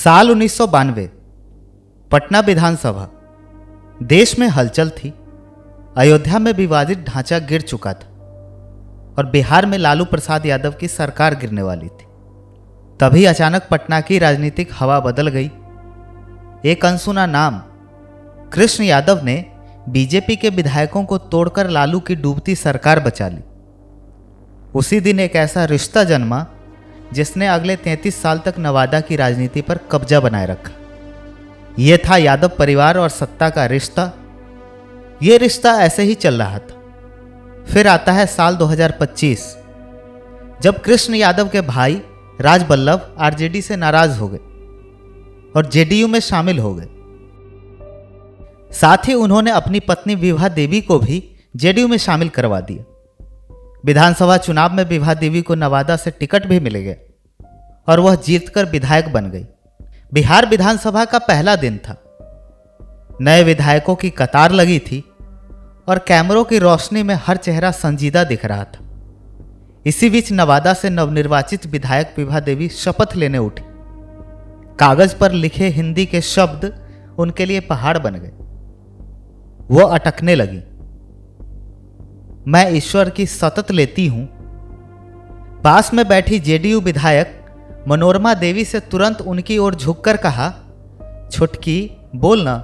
साल 1992। पटना विधानसभा। देश में हलचल थी। अयोध्या में विवादित ढांचा गिर चुका था और बिहार में लालू प्रसाद यादव की सरकार गिरने वाली थी। तभी अचानक पटना की राजनीतिक हवा बदल गई। एक अनसुना नाम कृष्ण यादव ने बीजेपी के विधायकों को तोड़कर लालू की डूबती सरकार बचा ली। उसी दिन एक ऐसा रिश्ता जन्मा जिसने अगले 33 साल तक नवादा की राजनीति पर कब्जा बनाए रखा। यह था यादव परिवार और सत्ता का रिश्ता। यह रिश्ता ऐसे ही चल रहा था। फिर आता है साल 2025, जब कृष्ण यादव के भाई राजबल्लभ आरजेडी से नाराज हो गए और जेडीयू में शामिल हो गए। साथ ही उन्होंने अपनी पत्नी विभा देवी को भी जेडीयू में शामिल करवा दिया। विधानसभा चुनाव में विभा देवी को नवादा से टिकट भी मिल गया और वह जीतकर विधायक बन गई। बिहार विधानसभा का पहला दिन था। नए विधायकों की कतार लगी थी और कैमरों की रोशनी में हर चेहरा संजीदा दिख रहा था। इसी बीच नवादा से नवनिर्वाचित विधायक विभा देवी शपथ लेने उठी। कागज पर लिखे हिंदी के शब्द उनके लिए पहाड़ बन गए। वह अटकने लगी। मैं ईश्वर की सतत लेती हूं। पास में बैठी जेडीयू विधायक मनोरमा देवी से तुरंत उनकी ओर झुककर कहा, छुटकी बोलना।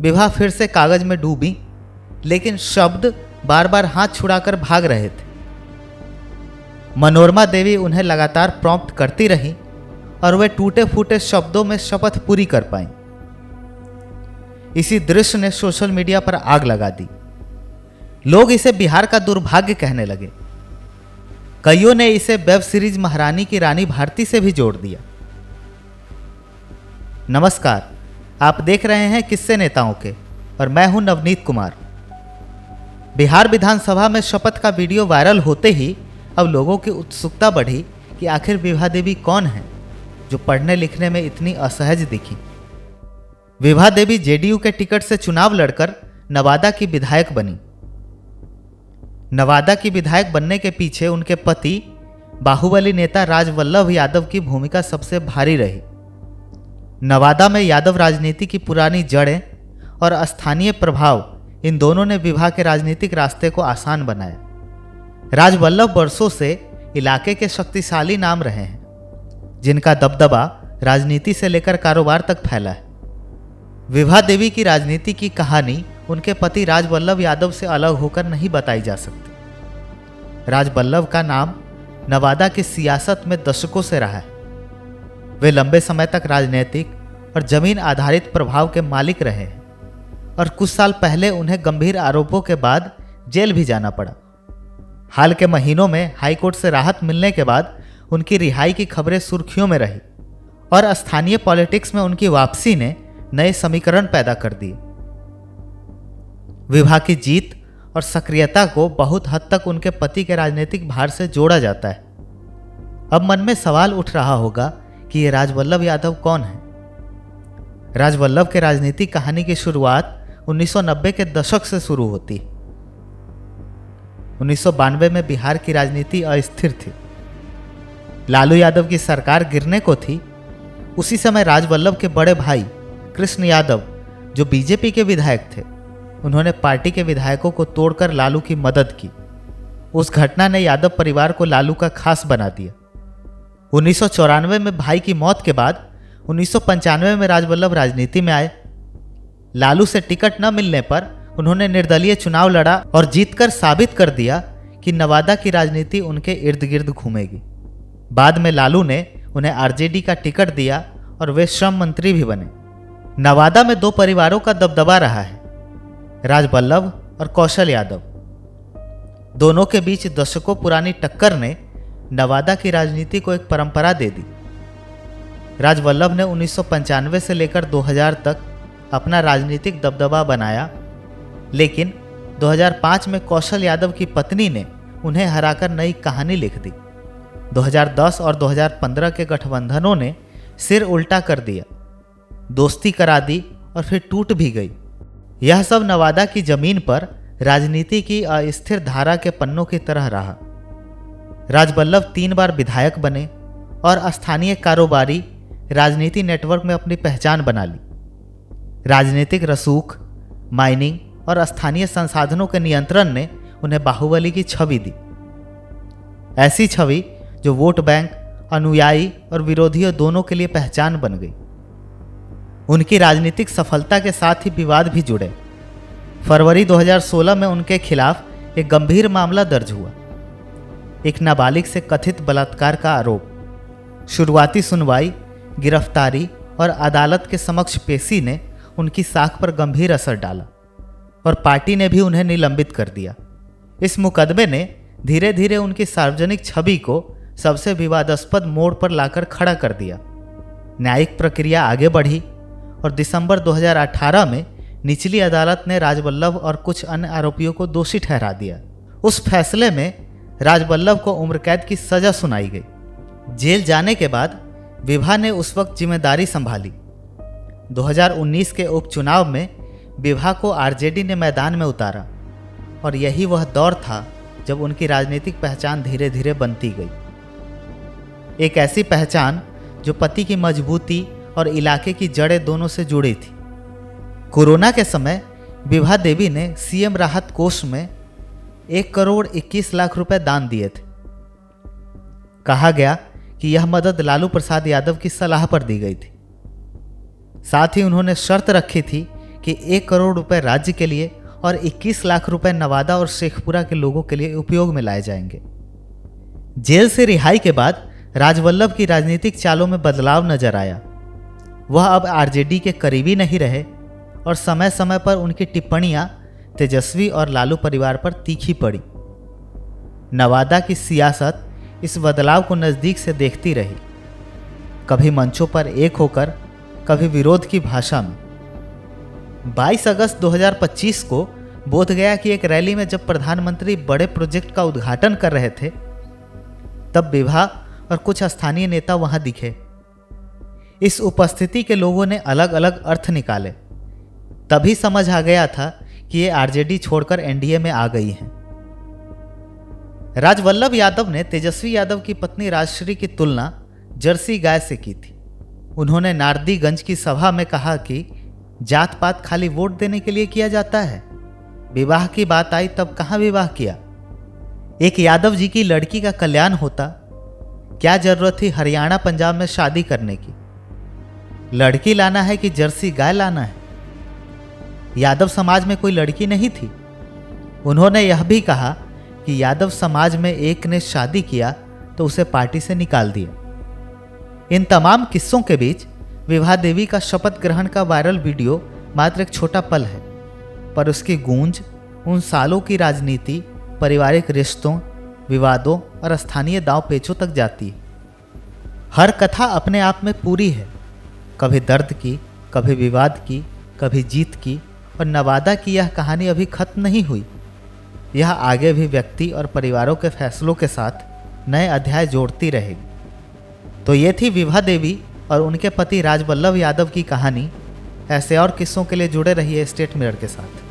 विभा फिर से कागज में डूबी, लेकिन शब्द बार बार हाथ छुड़ाकर भाग रहे थे। मनोरमा देवी उन्हें लगातार प्रॉम्प्ट करती रही और वे टूटे फूटे शब्दों में शपथ पूरी कर पाईं। इसी दृश्य ने सोशल मीडिया पर आग लगा दी। लोग इसे बिहार का दुर्भाग्य कहने लगे। कईयों ने इसे वेब सीरीज महारानी की रानी भारती से भी जोड़ दिया। नमस्कार, आप देख रहे हैं किस्से नेताओं के और मैं हूं नवनीत कुमार। बिहार विधानसभा में शपथ का वीडियो वायरल होते ही अब लोगों की उत्सुकता बढ़ी कि आखिर विभा देवी कौन है जो पढ़ने लिखने में इतनी असहज दिखी। विभा देवी जेडीयू के टिकट से चुनाव लड़कर नवादा की विधायक बनी। नवादा की विधायक बनने के पीछे उनके पति बाहुबली नेता राजवल्लभ यादव की भूमिका सबसे भारी रही। नवादा में यादव राजनीति की पुरानी जड़ें और स्थानीय प्रभाव, इन दोनों ने विभा के राजनीतिक रास्ते को आसान बनाया। राजवल्लभ वर्षों से इलाके के शक्तिशाली नाम रहे हैं, जिनका दबदबा राजनीति से लेकर कारोबार तक फैला है। विभा देवी की राजनीति की कहानी उनके पति राजवल्लभ यादव से अलग होकर नहीं बताई जा सकती। राजवल्लभ का नाम नवादा की सियासत में दशकों से रहा है। वे लंबे समय तक राजनीतिक और जमीन आधारित प्रभाव के मालिक रहे हैं और कुछ साल पहले उन्हें गंभीर आरोपों के बाद जेल भी जाना पड़ा। हाल के महीनों में हाईकोर्ट से राहत मिलने के बाद उनकी रिहाई की खबरें सुर्खियों में रही और स्थानीय पॉलिटिक्स में उनकी वापसी ने नए समीकरण पैदा कर दिए। विभा की जीत और सक्रियता को बहुत हद तक उनके पति के राजनीतिक भार से जोड़ा जाता है। अब मन में सवाल उठ रहा होगा कि ये राजवल्लभ यादव कौन है। राजवल्लभ के राजनीतिक कहानी की शुरुआत 1990 के दशक से शुरू होती है। 1992 में बिहार की राजनीति अस्थिर थी। लालू यादव की सरकार गिरने को थी। उसी समय राजवल्लभ के बड़े भाई कृष्ण यादव, जो बीजेपी के विधायक थे, उन्होंने पार्टी के विधायकों को तोड़कर लालू की मदद की। उस घटना ने यादव परिवार को लालू का खास बना दिया। 1994 में भाई की मौत के बाद 1995 में राजवल्लभ राजनीति में आए। लालू से टिकट न मिलने पर उन्होंने निर्दलीय चुनाव लड़ा और जीतकर साबित कर दिया कि नवादा की राजनीति उनके इर्द गिर्द घूमेगी। बाद में लालू ने उन्हें आरजेडी का टिकट दिया और वे श्रम मंत्री भी बने। नवादा में दो परिवारों का दबदबा रहा है, राजवल्लभ और कौशल यादव। दोनों के बीच दशकों पुरानी टक्कर ने नवादा की राजनीति को एक परंपरा दे दी। राजवल्लभ ने 1995 से लेकर 2000 तक अपना राजनीतिक दबदबा बनाया, लेकिन 2005 में कौशल यादव की पत्नी ने उन्हें हराकर नई कहानी लिख दी। 2010 और 2015 के गठबंधनों ने सिर उल्टा कर दिया, दोस्ती करा दी और फिर टूट भी गई। यह सब नवादा की जमीन पर राजनीति की अस्थिर धारा के पन्नों की तरह रहा। राजवल्लभ 3 बार विधायक बने और स्थानीय कारोबारी राजनीति नेटवर्क में अपनी पहचान बना ली। राजनीतिक रसूख, माइनिंग और स्थानीय संसाधनों के नियंत्रण ने उन्हें बाहुबली की छवि दी। ऐसी छवि जो वोट बैंक, अनुयायी और विरोधियों दोनों के लिए पहचान बन गई। उनकी राजनीतिक सफलता के साथ ही विवाद भी जुड़े। फरवरी 2016 में उनके खिलाफ एक गंभीर मामला दर्ज हुआ, एक नाबालिग से कथित बलात्कार का आरोप। शुरुआती सुनवाई, गिरफ्तारी और अदालत के समक्ष पेशी ने उनकी साख पर गंभीर असर डाला और पार्टी ने भी उन्हें निलंबित कर दिया। इस मुकदमे ने धीरे धीरे उनकी सार्वजनिक छवि को सबसे विवादास्पद मोड़ पर लाकर खड़ा कर दिया। न्यायिक प्रक्रिया आगे बढ़ी और दिसंबर 2018 में निचली अदालत ने राजवल्लभ और कुछ अन्य आरोपियों को दोषी ठहरा दिया। उस फैसले में राजवल्लभ को उम्र कैद की सजा सुनाई गई। जेल जाने के बाद विभा ने उस वक्त जिम्मेदारी संभाली। 2019 के उपचुनाव में विभा को आरजेडी ने मैदान में उतारा और यही वह दौर था जब उनकी राजनीतिक पहचान धीरे धीरे बनती गई। एक ऐसी पहचान जो पति की मजबूती और इलाके की जड़ें दोनों से जुड़ी थी। कोरोना के समय विभा देवी ने सीएम राहत कोष में 1,21,00,000 रुपए दान दिए थे। कहा गया कि यह मदद लालू प्रसाद यादव की सलाह पर दी गई थी। साथ ही उन्होंने शर्त रखी थी कि 1 करोड़ रुपए राज्य के लिए और 21 लाख रुपए नवादा और शेखपुरा के लोगों के लिए उपयोग में लाए जाएंगे। जेल से रिहाई के बाद राजवल्लभ की राजनीतिक चालों में बदलाव नजर आया। वह अब आरजेडी के करीबी नहीं रहे और समय समय पर उनकी टिप्पणियां तेजस्वी और लालू परिवार पर तीखी पड़ी। नवादा की सियासत इस बदलाव को नज़दीक से देखती रही, कभी मंचों पर एक होकर, कभी विरोध की भाषा में। 22 अगस्त 2025 को बोधगया की एक रैली में जब प्रधानमंत्री बड़े प्रोजेक्ट का उद्घाटन कर रहे थे, तब विभा और कुछ स्थानीय नेता वहां दिखे। इस उपस्थिति के लोगों ने अलग अलग अर्थ निकाले। तभी समझ आ गया था कि ये आरजेडी छोड़कर एनडीए में आ गई हैं। राजवल्लभ यादव ने तेजस्वी यादव की पत्नी राजश्री की तुलना जर्सी गाय से की थी। उन्होंने नारदीगंज की सभा में कहा कि जात पात खाली वोट देने के लिए किया जाता है, विवाह की बात आई तब कहाँ विवाह किया। एक यादव जी की लड़की का कल्याण होता, क्या जरूरत थी हरियाणा पंजाब में शादी करने की। लड़की लाना है कि जर्सी गाय लाना है। यादव समाज में कोई लड़की नहीं थी। उन्होंने यह भी कहा कि यादव समाज में एक ने शादी किया तो उसे पार्टी से निकाल दिया। इन तमाम किस्सों के बीच विभा देवी का शपथ ग्रहण का वायरल वीडियो मात्र एक छोटा पल है, पर उसकी गूंज उन सालों की राजनीति, पारिवारिक रिश्तों, विवादों और स्थानीय दांव पेचों तक जाती है। हर कथा अपने आप में पूरी है, कभी दर्द की, कभी विवाद की, कभी जीत की, और नवादा की यह कहानी अभी खत्म नहीं हुई। यह आगे भी व्यक्ति और परिवारों के फैसलों के साथ नए अध्याय जोड़ती रहेगी। तो ये थी विभा देवी और उनके पति राजवल्लभ यादव की कहानी। ऐसे और किस्सों के लिए जुड़े रहिए स्टेट मिरर के साथ।